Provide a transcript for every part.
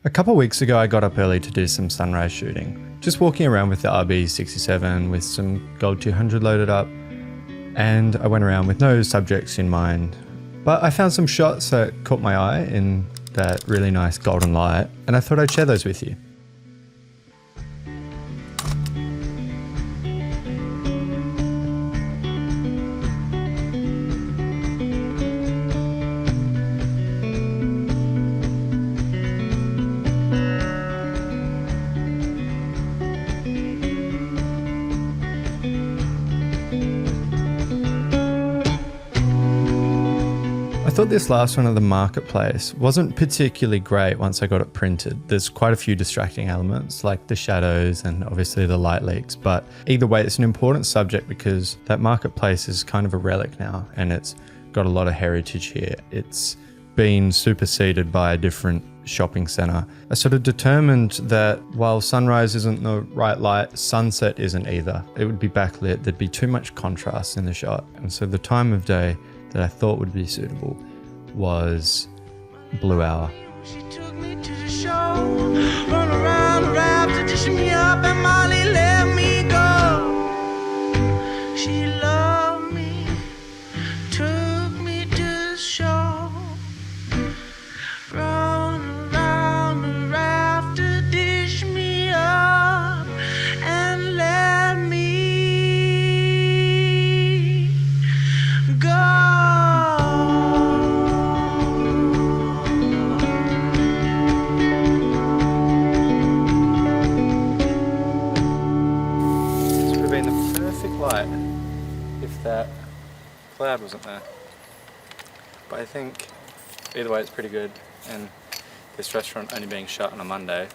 A couple of weeks ago, I got up early to do some sunrise shooting. Just walking around with the RB67 with some Gold 200 loaded up, and I went around with no subjects in mind. But I found some shots that caught my eye in that really nice golden light, and I thought I'd share those with you. I thought this last one of the marketplace wasn't particularly great once I got it printed. There's quite a few distracting elements like the shadows and obviously the light leaks, but either way it's an important subject because that marketplace is kind of a relic now and it's got a lot of heritage here. It's been superseded by a different shopping centre. I sort of determined that while sunrise isn't the right light, sunset isn't either. It would be backlit, there'd be too much contrast in the shot. And so the time of day that I thought would be suitable was blue hour. She took me to the show, run around the raft to dish me up, and Molly let me go. She loved me, took me to the show, run around the raft to dish me up, and let me go. Light if that cloud wasn't there, but I think either way it's pretty good, and this restaurant only being shut on a Monday,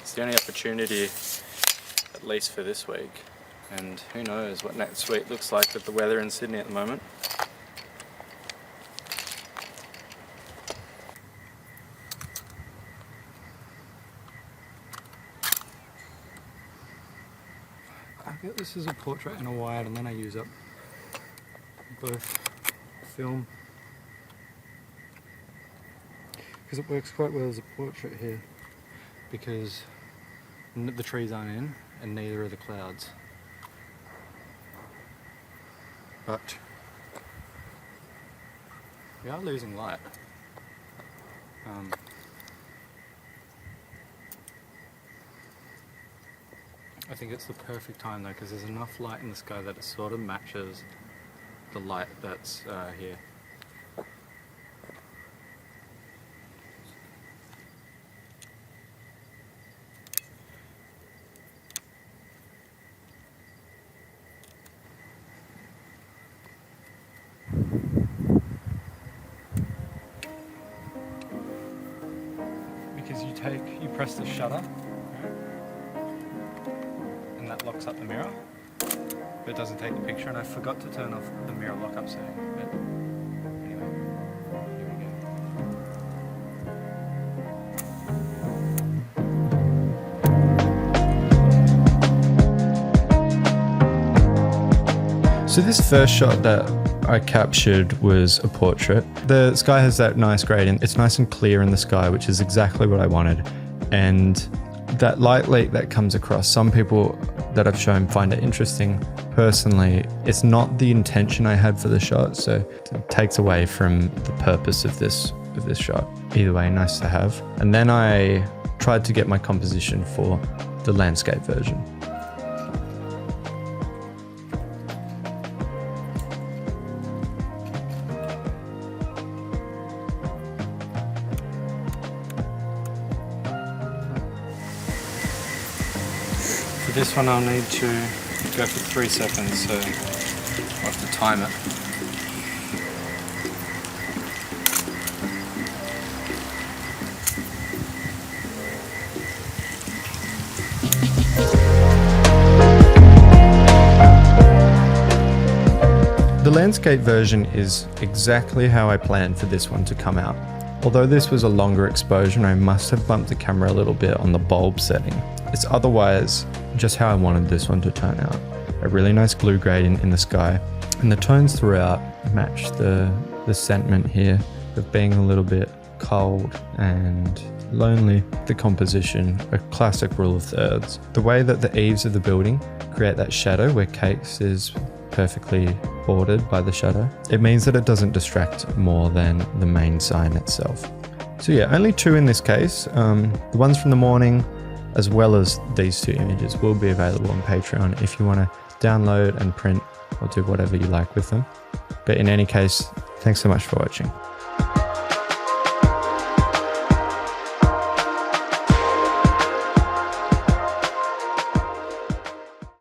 it's the only opportunity at least for this week, and who knows what next week looks like with the weather in Sydney at the moment. I get this as a portrait and a wide, and then I use up both film because it works quite well as a portrait here because the trees aren't in and neither are the clouds, but we are losing light. I think it's the perfect time though because there's enough light in the sky that it sort of matches the light that's here. Because you press the shutter, that locks up the mirror, but it doesn't take the picture, and I forgot to turn off the mirror lock-up setting, but anyway, here we go. So this first shot that I captured was a portrait. The sky has that nice gradient, it's nice and clear in the sky, which is exactly what I wanted, and that light leak that comes across, some people that I've shown find it interesting. Personally, it's not the intention I had for the shot, so it takes away from the purpose of this shot. Either way, nice to have. And then I tried to get my composition for the landscape version. For this one I'll need to go for 3 seconds, so I'll have to time it. The landscape version is exactly how I planned for this one to come out. Although this was a longer exposure, I must have bumped the camera a little bit on the bulb setting. It's otherwise just how I wanted this one to turn out. A really nice blue gradient in the sky, and the tones throughout match the sentiment here of being a little bit cold and lonely. The composition, a classic rule of thirds. The way that the eaves of the building create that shadow where Cakes is perfectly bordered by the shadow, it means that it doesn't distract more than the main sign itself. So yeah, only 2 in this case. The ones from the morning, as well as these 2 images, will be available on Patreon if you want to download and print or do whatever you like with them. But in any case, thanks so much for watching.